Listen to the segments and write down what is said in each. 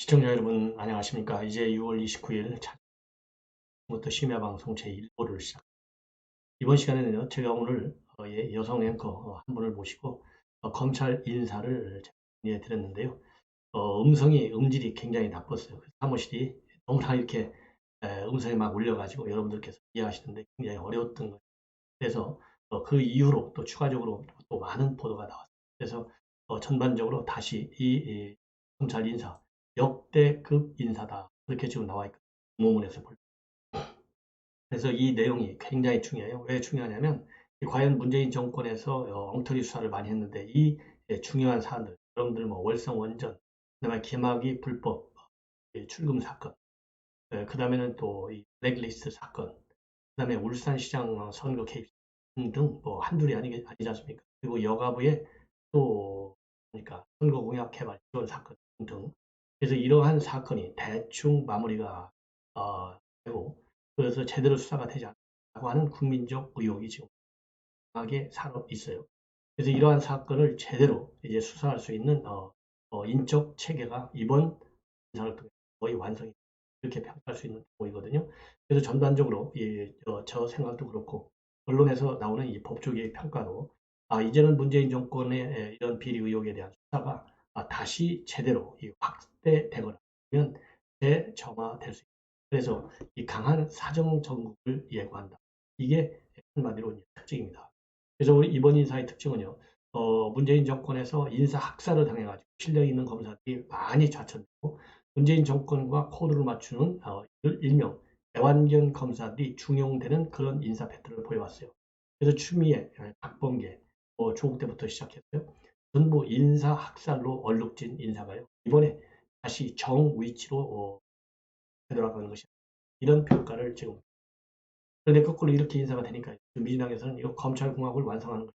시청자 여러분 안녕하십니까? 이제 6월 29일 차부터 심야 방송 제1부를 시작. 이번 시간에는요, 제가 오늘 여성 앵커 한 분을 모시고 검찰 인사를 정리해 드렸는데요. 음질이 굉장히 나빴어요. 그 사무실이 너무나 이렇게 음성이 막 울려가지고 여러분들께서 이해하시는데 굉장히 어려웠던 거예요. 그래서 그 이후로 또 추가적으로 또 많은 보도가 나왔어요. 그래서 전반적으로 다시 이 검찰 인사 역대급 인사다 그렇게 지금 나와 있거든요. 공문에서 볼 때. 그래서 이 내용이 굉장히 중요해요. 왜 중요하냐면 과연 문재인 정권에서 엉터리 수사를 많이 했는데 이 중요한 사안들 여러분들 뭐 월성 원전 그다음에 김학의 불법 출금 사건 그 다음에는 또 이 블랙리스트 사건 그다음에 울산시장 선거 개입 등등 뭐 한둘이 아니지 않습니까? 그리고 여가부의 또 그러니까 선거 공약 개발 지원 사건 등등. 그래서 이러한 사건이 대충 마무리가 되고 그래서 제대로 수사가 되지 않고 하는 국민적 의혹이 지금 강하게 살아 있어요. 그래서 이러한 사건을 제대로 이제 수사할 수 있는 인적 체계가 이번 인사를 통해 거의 완성이 이렇게 평가할 수 있는 보이거든요. 그래서 전반적으로 저 생각도 그렇고 언론에서 나오는 이 법조계의 평가도 이제는 문재인 정권의 이런 비리 의혹에 대한 수사가 다시 제대로 확대되거나 아니면 재점화될 수 있다. 그래서 이 강한 사정 정국을 예고한다. 이게 한마디로 특징입니다. 그래서 우리 이번 인사의 특징은요. 문재인 정권에서 인사 학살을 당해가지고 실력 있는 검사들이 많이 좌천되고 문재인 정권과 코드를 맞추는 일명 애완견 검사들이 중용되는 그런 인사 패턴을 보여왔어요. 그래서 추미애, 박범계, 조국 때부터 시작했어요. 전부 인사 학살로 얼룩진 인사가요. 이번에 다시 정 위치로 되돌아가는 것이 이런 평가를 지금. 그런데 거꾸로 이렇게 인사가 되니까 민주당에서는 이거 검찰공화국을 완성하는 거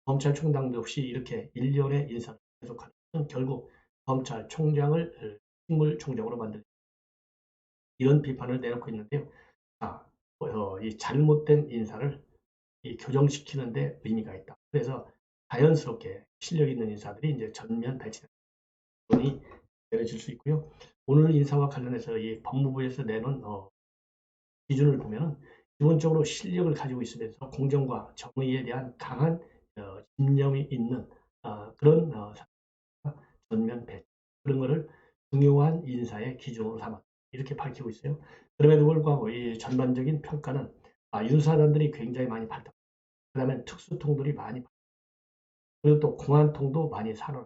검찰총장도 없이 이렇게 일련의 인사를 계속하는 것은 결국 검찰총장을 식물총장으로 만들 이런 비판을 내놓고 있는데요. 자, 이 잘못된 인사를 교정시키는 데 의미가 있다. 그래서 자연스럽게 실력 있는 인사들이 이제 전면 배치되는 부분이 내려질 수 있고요. 오늘 인사와 관련해서 이 법무부에서 내놓은 기준을 보면은 기본적으로 실력을 가지고 있으면서 공정과 정의에 대한 강한 집념이 있는 그런 전면 배치 그런 거를 중요한 인사의 기준으로 삼아 이렇게 밝히고 있어요. 그럼에도 불구하고 이 전반적인 평가는 윤사단들이 굉장히 많이 발달. 그다음에 특수통들이 많이 그리고 또 공안통도 많이 살아.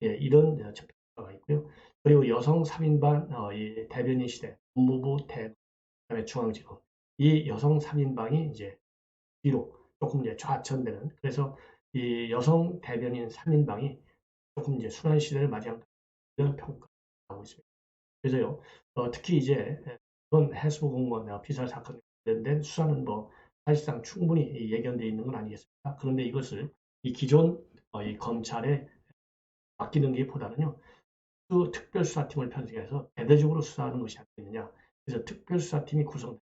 이런 평가가 있고요. 그리고 여성 3인방 이 대변인 시대 법무부 그다음에 중앙지검 이 여성 3인방이 이제 뒤로 조금 이제 좌천되는 그래서 이 여성 대변인 3인방이 조금 이제 순환 시대를 맞이한 이런 평가가 나오고 있습니다. 그래서요, 특히 이제 그런 해수 공무원 피살 사건에 관련된 수사는 뭐 사실상 충분히 예견되어 있는 건 아니겠습니까? 그런데 이것을 이 기존 이 검찰에 맡기는 게 보다는요, 그 특별수사팀을 편성해서 대대적으로 수사하는 것이 아니겠느냐. 그래서 특별수사팀이 구성,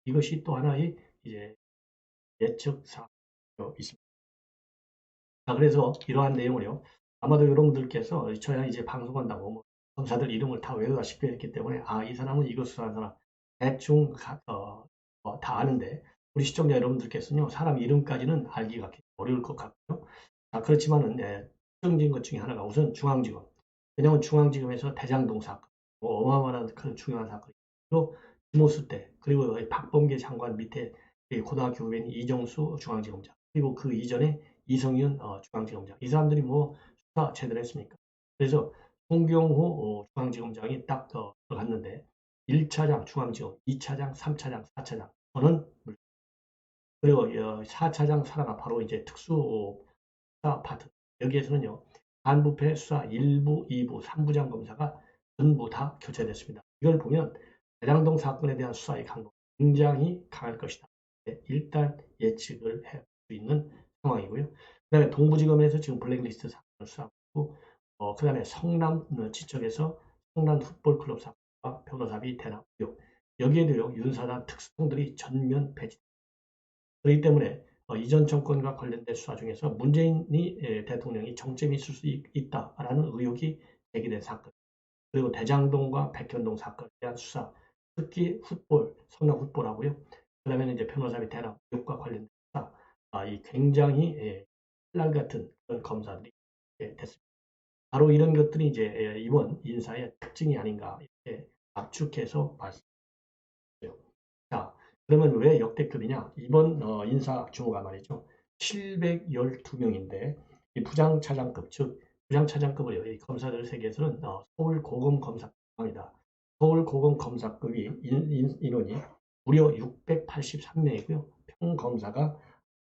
이것이 또 하나의 이제 예측 사항이 있습니다. 그래서 이러한 내용을요, 아마도 여러분들께서 저야 이제 방송한다고 뭐 검사들 이름을 다 외우다시피 했기 때문에 이 사람은 이것 수사한 사람 대충 다 아는데 우리 시청자 여러분들께서는요 사람 이름까지는 알기가 어려울 것 같고요. 그렇지만은 특정적인 것 중에 하나가 우선 중앙지검. 왜냐하면 중앙지검에서 대장동 사건, 뭐 어마어마한 그런 중요한 사건, 또 김호수 때 그리고 박범계 장관 밑에 고등학교 후배인 이정수 중앙지검장 그리고 그 이전에 이성윤 중앙지검장 이 사람들이 뭐 수사 제대로 했습니까? 그래서 송경호 중앙지검장이 딱 들어갔는데 1차장 중앙지검, 2차장, 3차장, 4차장 저는 그리고 4차장 사라가 바로 이제 특수수사 파트 여기에서는요 반부패 수사 1부, 2부, 3부장 검사가 전부 다 교체됐습니다. 이걸 보면 대장동 사건에 대한 수사의 강도 굉장히 강할 것이다. 일단 예측을 할 수 있는 상황이고요. 그다음에 동부지검에서 지금 블랙리스트 사건을 수사하고 그다음에 성남 지청에서 성남 풋볼클럽 사건과 변호사비 대납 의혹 여기에도요 윤사단 특수통들이 전면 배치. 그렇기 때문에 이전 정권과 관련된 수사 중에서 문재인 대통령이 정점이 있을 수 있다라는 의혹이 제기된 사건. 그리고 대장동과 백현동 사건에 대한 수사, 특히 성남 훗볼하고요. 그 다음에는 이제 변호사 대납 의혹과 관련된 수사, 이 굉장히 날 같은 그런 검사들이 됐습니다. 바로 이런 것들이 이제 이번 인사의 특징이 아닌가 이렇게 압축해서 말씀드려요. 자, 그러면 왜 역대급이냐? 이번 인사 규모가 말이죠. 712명인데 이 부장차장급, 즉 부장차장급을 이 검사들 세계에서는 서울 고검 검사입니다. 서울 고검 검사급이 인원이 무려 683명이고요. 평검사가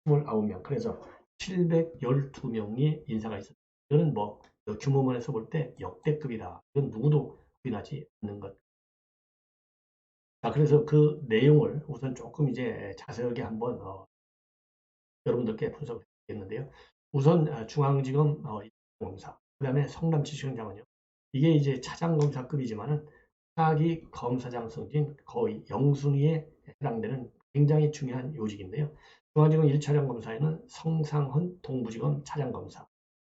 29명. 그래서 712명이 인사가 있습니다. 이거는 뭐 규모면에서 볼 때 역대급이다. 이건 누구도 부인하지 않는 것. 자, 그래서 그 내용을 우선 조금 이제 자세하게 한번 여러분들께 분석을 드리겠는데요. 우선 중앙지검 검사, 그 다음에 성남지청장은요. 이게 이제 차장검사급이지만은 차기 검사장 승진 거의 영순위에 해당되는 굉장히 중요한 요직인데요. 중앙지검 1차장 검사에는 성상훈 동부지검 차장검사,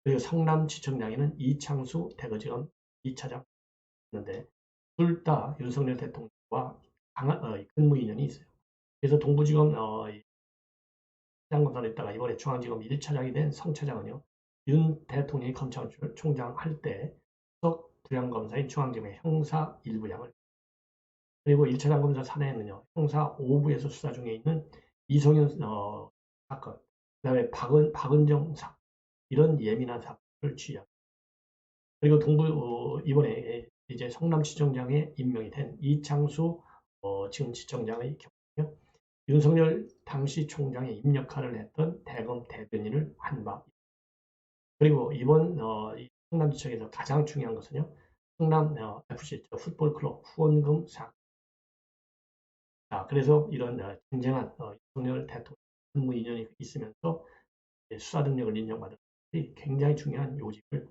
그리고 성남지청장에는 이창수 대거지검 2차장 있는데 둘 다 윤석열 대통령과 강한 근무 인연이 있어요. 그래서 동부지검 차장검사로 있다가 이번에 중앙지검 1차장이 된 성 차장은요. 윤 대통령이 검찰총장 할 때 수석 부장검사인 중앙지검의 형사 1부장을, 그리고 1차장 검사 사내에는요. 형사 5부에서 수사 중에 있는 이성윤 사건, 그 다음에 박은정 사건, 이런 예민한 사건을 취합니다. 그리고 이번에 이제 성남지청장에 임명이 된 이창수 지금 지청장의 경우요. 윤석열 당시 총장의 입력할을 했던 대검 대변인을 한 바. 그리고 이번 성남지청에서 가장 중요한 것은요. 성남 FC 풋볼 클럽 후원금 사건. 그래서 이런 쟁쟁한 윤석열 대통령 근무 인연이 있으면서 수사 능력을 인정받은 것이 굉장히 중요한 요직을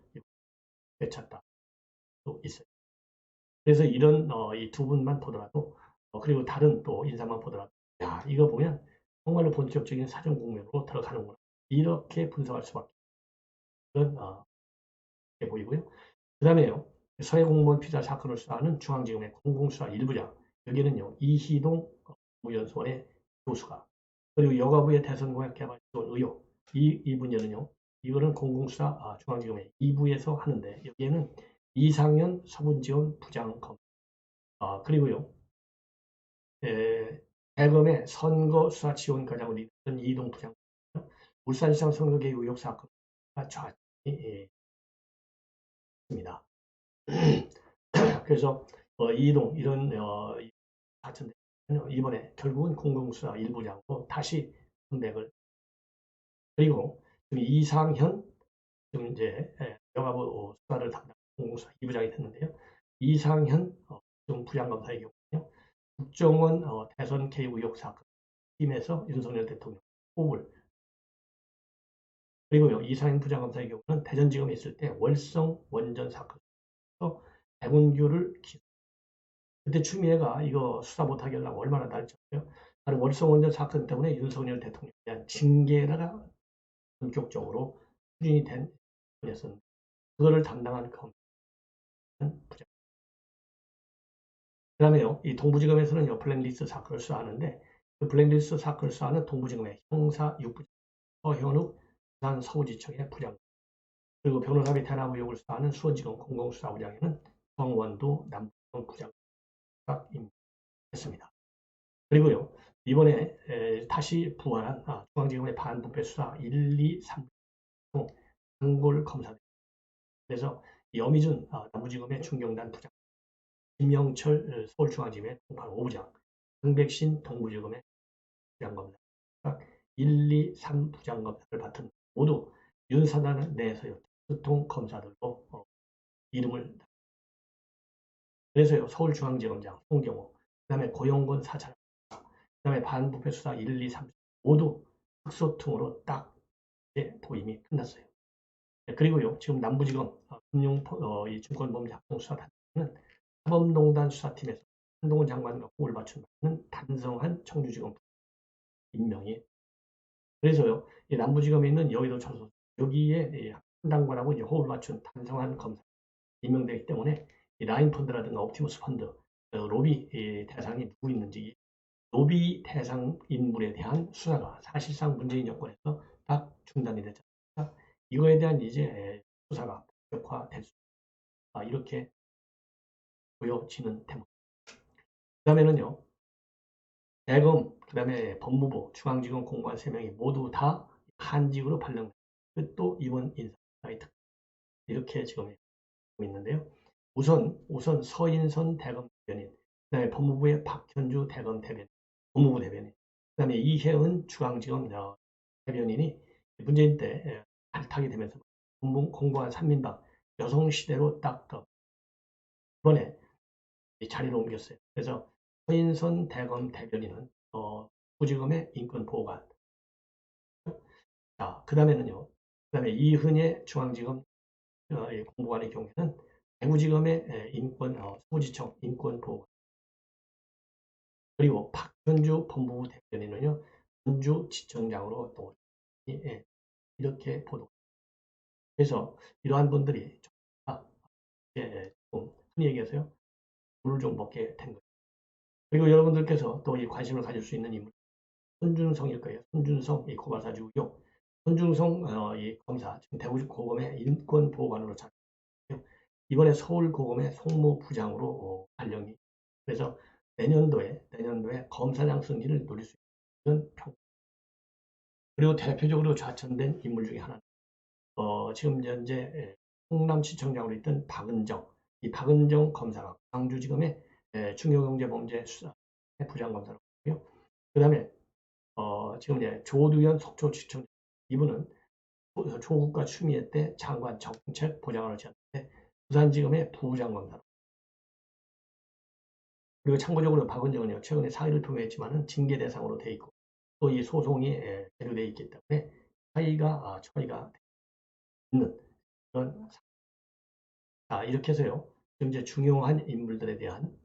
되찾다 또 있어요. 그래서 이런 이 두 분만 보더라도 그리고 다른 또 인사만 보더라도 야 이거 보면 정말로 본격적인 사전 공명으로 들어가는구나 이렇게 분석할 수밖에 없는 게 보이고요. 그 다음에요. 서해 공무원 피살 사건을 수사하는 중앙지검의 공공수사 1부장 여기는요. 이희동 무연수원의 교수가, 그리고 여가부의 대선 공약 개발 지원 의혹 이 분야는요. 이거는 공공수사 중앙지검의 2부에서 하는데 여기에는 이상현 서분지원 부장검 그리고요. 대검의 선거 수사 지원과장으로 있던 이동 부장, 울산시장 선거 개입 의혹 사건과 좌입니다. 그래서 이동 이런 같은 이번에 결국은 공공수사 일부장으로 다시 선택을, 그리고 이상현 지금 이제 여가부 수사를 담당 공공수사 2부장이 됐는데요. 이상현 지금 부장검사의 경우는요. 국정원 대선 개입 의혹 사건 팀에서 윤석열 대통령 호흡을, 그리고요. 이상현 부장검사의 경우는 대전지검에 있을 때 월성 원전 사건에서 백운규를 그때 추미애가 이거 수사 못하게 하려고 얼마나 날쳤어요. 바로 월성 원전 사건 때문에 윤석열 대통령에 대한 징계가 본격적으로 추진이 된 분이었습니다. 그거를 담당한 검사는 부장. 그 다음에요. 이 동부지검에서는 블랙리스트 사건을 수사하는데 그 블랙리스트 사건을 수사하는 동부지검의 형사 6부장 서현욱 부산 서부지청의 부장, 그리고 변호사 및 대납 의혹을 수사하는 수원지검 공공수사부장에는 정원도 남부지검 부장과 임명했습니다. 그리고요. 이번에 다시 부활한 중앙지검의 반부패 수사 1, 2, 3 단골 검사들. 그래서 염희준 남부지검의 중경단 부장, 김영철 서울중앙지검의 통판 5부장, 강백신 동부지검의 부장검사, 1, 2, 3 부장검사를 맡은 모두 윤사단 내에서요. 특통 검사들로 이름을, 그래서요. 서울중앙지검장 송경호, 그 다음에 고영건 사찰, 그 다음에 반부패 수사 1, 2, 3 모두 특소통으로 딱 보임이 끝났어요. 그리고요. 지금 남부지검 이 증권범죄합동수사단은 사법농단 수사팀에서 한동훈 장관과 호흡을 맞춘 단성한 청주지검 임명이, 그래서요. 이 남부지검에 있는 여의도 청소 여기에 한 장관하고 호흡을 맞춘 단성한 검사 임명되기 때문에 이 라인 펀드라든가 옵티머스 펀드, 로비 대상이 누구 있는지, 로비 대상 인물에 대한 수사가 사실상 문재인 정권에서 딱 중단이 됐잖아요. 이거에 대한 이제 수사가 본격화될 수 있다. 이렇게 보여지는 대목. 그 다음에는요, 대검, 그 다음에 법무부, 중앙지검 공무원 3명이 모두 다 한직으로 발령된 또 이번 인사의 특 이렇게 지금 하고 있는데요. 우선 서인선 대검 대변인, 그다음에 법무부의 박현주 대검 대변인, 법무부 대변인, 그다음에 이혜은 중앙지검 대변인이 문재인 때 발탁이 되면서 공무원 3인방 여성시대로 딱 이번에 자리를 옮겼어요. 그래서 서인선 대검 대변인은 부지검의 인권보호관, 그 다음에 이흔의 중앙지검 공보관의 경우에는 대구지검의 인권 소지청 인권보호, 그리고 박현주 법무부 대변인은요 전주지청장으로 또 이렇게 보도. 그래서 이러한 분들이 좀 흔히 얘기해서요 물을 좀 먹게 된 거예요. 그리고 여러분들께서 또 이 관심을 가질 수 있는 인물 손준성일 거예요. 손준성 이 고발사주 의혹. 손준성 이 검사 지금 대구고검의 인권보호관으로 잡혔고요. 이번에 서울고검의 송무부장으로 발령이. 그래서 내년도에 검사장 승진을 노릴 수 있는 평. 그리고 대표적으로 좌천된 인물 중에 하나. 지금 현재 성남시청장으로 있던 박은정. 이 박은정 검사가 광주지검의 중요경제범죄수사 부장검사로 있고요. 그 다음에 지금 이제 조두현 속초지청, 이분은 조국과 추미애 때 장관 정책 보좌관을 지냈는데 부산지검의 부장검사로. 그리고 참고적으로 박은정은요 최근에 사의를 표명했지만은 징계 대상으로 돼 있고 또 이 소송이 계류돼 있기 때문에 사의가 처리가 있는 그런. 이렇게 해서요 지금 이제 중요한 인물들에 대한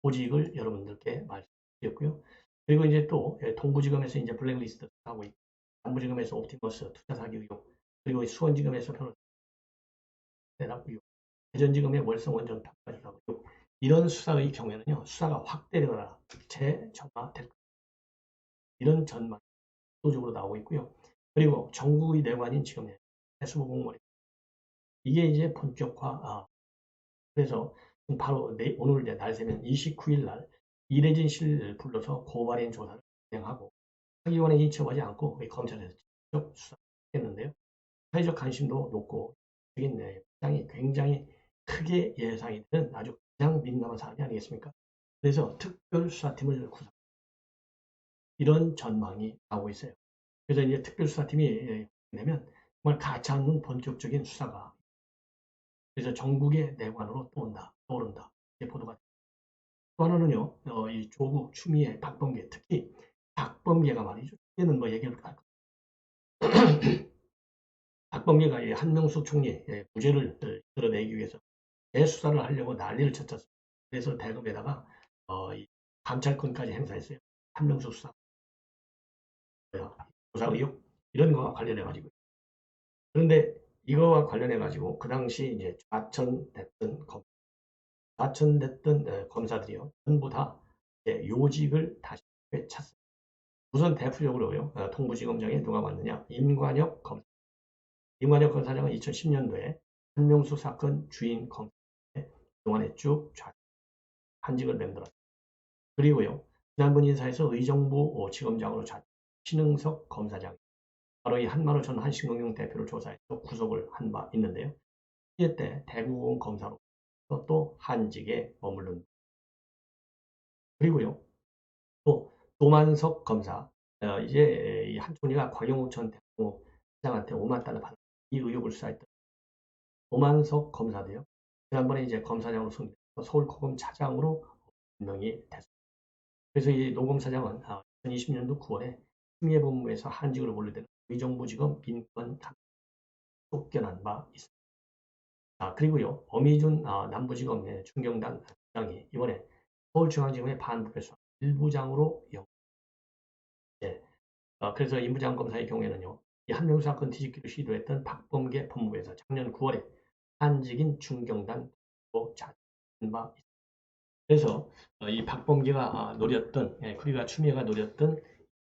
보직을 여러분들께 말씀드렸고요. 그리고 이제 또 동부지검에서 이제 블랙리스트 하고 있고, 남부지검에서 옵티머스 투자 사기 의혹, 그리고 수원지검에서 변호사 대납 의혹, 대전지검의 월성원전 평가 조사 의혹, 이런 수사의 경우에는요 수사가 확대되거나 재점화될 이런 전망이 도적으로 나오고 있고요. 그리고 전국의 내관인 지금 해수부 공무원, 이게 이제 본격화. 그래서 바로 오늘 이제 날 새면 29일 날 이래진 씨를 불러서 고발인 조사를 진행하고 사기관에 인척하지 않고 검찰에서 직접 수사했는데요. 사회적 관심도 높고 적인 입장이 굉장히 크게 예상이 되는 아주 가장 민감한 사안이 아니겠습니까? 그래서 특별수사팀을 구성, 이런 전망이 나오고 있어요. 그래서 이제 특별수사팀이 되면 정말 가차없는 본격적인 수사가, 그래서 전국의 내관으로 떠오른다. 이렇게 보도가. 또 하나는요, 이 조국, 추미애, 박범계, 특히 박범계가 말이죠. 얘는 뭐 얘기를 할 박범계가 한명숙 총리 무죄를 드러내기 위해서 재수사를 하려고 난리를 쳤었어요. 그래서 대검에다가 이 감찰권까지 행사했어요. 한명숙 수사, 조사 의혹 이런 거와 관련해 가지고. 그런데 이거와 관련해 가지고 그 당시 이제 좌천됐던 검사들이요 전부 다 요직을 다시 되찾습니다. 우선 대표적으로요 동부지검장에 누가 왔느냐, 임관혁 검사. 임관혁 검사장은 2010년도에 한명숙 사건 주인 검사인데 그동안에 쭉 한직을 맴돌았습니다. 그리고요 지난번 인사에서 의정부 지검장으로 신흥석 검사장, 바로 이 한만호 전 한식농용 대표를 조사해서 구속을 한 바 있는데요. 이때 대구공 검사로 또 한직에 머무른. 그리고요 또 노만석 검사, 이제 이 한총리가 곽영욱 전 대통령한테 5만 달러 받은 이 의혹을 수사했던 노만석 검사도요. 지난번에 이제 검사장으로 승진해서 서울고검 차장으로 임명이 됐습니다. 그래서 이 노 검사장은 2020년도 9월에 추미애법무부에서 한직으로 분류되는 의정부지검 인권 쫓겨난 바 있습니다. 그리고요 어미준 남부지검 중경단 부장이 이번에 서울중앙지검의 반부패수사 일부장으로 그래서 임부장 검사의 경우에는요 이 한명수 사건 뒤집기를 시도했던 박범계 법무부에서 작년 9월에 한직인 중경단 바 그래서 이 박범계가 노렸던 그리가 추미애가 노렸던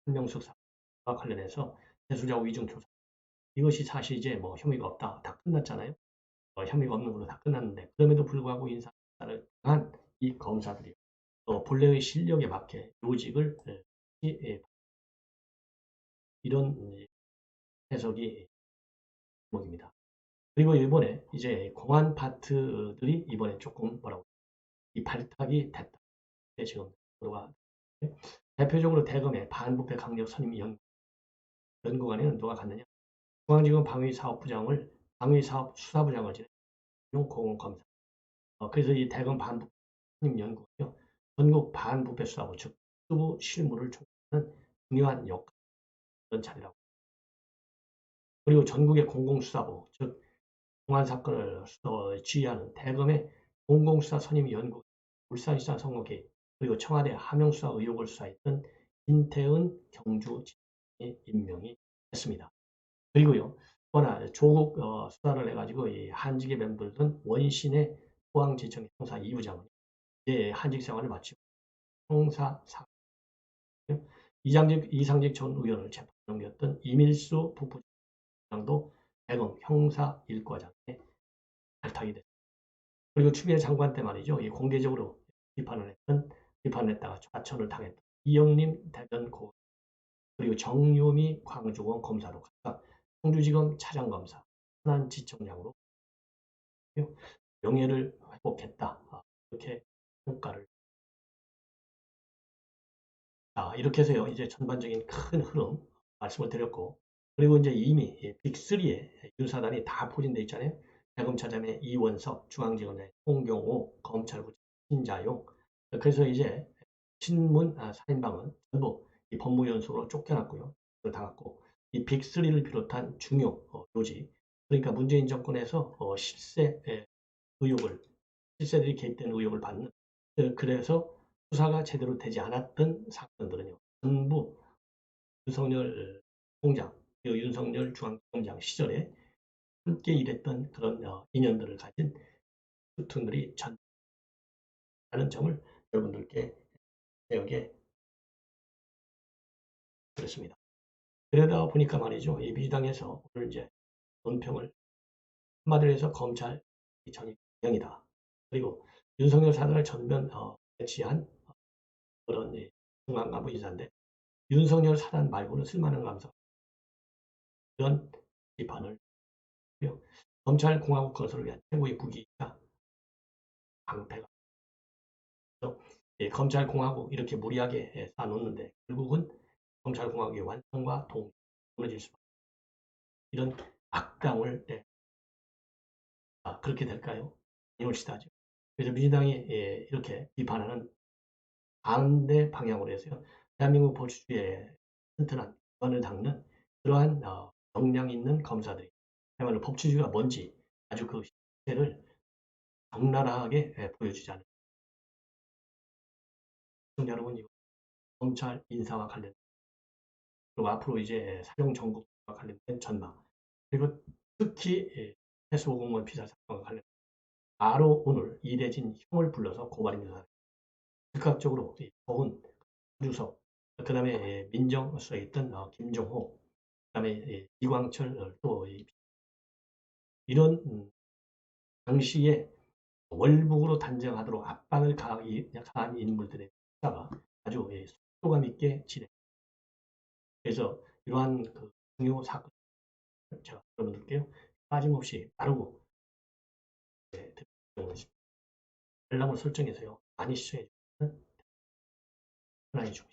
한명숙 사건과 관련해서 재수자고 위증 조사 이것이 사실 이제 뭐 혐의가 없다 다 끝났잖아요. 혐의가 없는 걸로 다 끝났는데 그럼에도 불구하고 인사를 당한 이 검사들이 본래의 실력에 맞게 요직을 이런 해석이 제목입니다. 그리고 이번에 이제 공안 파트들이 이번에 조금 뭐라고 이 발탁이 됐다. 지금 보도가 대표적으로 대검의 반부패 강력 선임 연구관에는 누가 갔느냐? 중앙지검 방위사업 수사부장을 지낸 공검사. 그래서 이 대검 반부패 선임 연구관이요. 전국 반부패 수사부 즉 수부 실무를 총괄하는 중요한 역할 그런 자리라고. 그리고 전국의 공공수사부 즉 공안 사건을 지휘하는 대검의 공공수사 선임연구 울산시장 선거 개입 그리고 청와대 하명수사 의혹을 수사했던 김태은 경주지검장이 임명이 됐습니다. 그리고요 또 하나 조국 수사를 해가지고 이 한직에 맴돌던 원신의 포항지청 형사 2부장은 이제 한직 생활을 마치고 형사 사 이상직 전 의원을 재판 넘겼던 이밀수 부부장도 대검 형사 1과장에 발탁이 됐습니다. 그리고 추미애 장관 때 말이죠. 이 공개적으로 비판을 했다가 좌천을 당했던 이영림 대전고 그리고 정유미 광주공원 검사로 각각 청주지검 차장검사, 천안지청장으로 명예를 회복했다. 이렇게 평가를. 이렇게 해서요. 이제 전반적인 큰 흐름 말씀을 드렸고 그리고 이제 이미 빅3의 유사단이 다 포진되어 있잖아요. 대검차장의 이원석, 중앙지검장의 홍경호, 검찰부 신자용. 그래서 이제 신문 살인방은 전부 이 법무연수로 쫓겨났고요. 당했고 이 빅3를 비롯한 중요 요직 그러니까 문재인 정권에서 실세들이 개입된 의혹을 받는 그래서 수사가 제대로 되지 않았던 사건들은요. 전부 윤석열 총장, 그리고 윤석열 중앙지검장 시절에 함께 일했던 그런 인연들을 가진 투톤들이 전하는 점을 여러분들께 여기에 그랬습니다. 그러다 보니까 말이죠. 이 민주당에서 오늘 이제 논평을 한마디로 해서 검찰 전형이다. 그리고 윤석열 사단을 전면 배치한 그런 중앙간부 인사인데 윤석열 사단 말고는 쓸만한 감사 이런 비판을 하고요. 검찰공화국 건설을 위한 최고의 무기가 방패가 검찰공화국 이렇게 무리하게 쌓아놓는데 결국은 검찰공화국의 완성과 무너질 수밖에 이런 악당을 그렇게 될까요? 이올시다죠. 그래서 민주당이 이렇게 비판하는 반대 방향으로 해서요. 대한민국 법치주의에 튼튼한 기반을 닦는 그러한 역량 있는 검사들이 그야말로 법치주의가 뭔지 아주 그 실체를 적나라하게 보여주지 않은 시청자 여러분 이거 검찰 인사와 관련 그리고 앞으로 이제 사용 정국과 관련된 전망 그리고 특히 해수공무원 피살 사건과 관련 바로 오늘 이대진 형을 불러서 고발입니다. 즉각적으로 더훈 주석 그 다음에 민정수석에 있던 김종호 그 다음에 이광철 또 이런 당시에 월북으로 단정하도록 압박을 가한 인물들의 수사가 아주 속도감 있게 진행. 그래서 이러한 그 중요 사건 제가 여러분들께요 빠짐없이 빠르고 드리고 있습니다. 알람을 설정해서요 많이 시청해 주시면 편안히 주고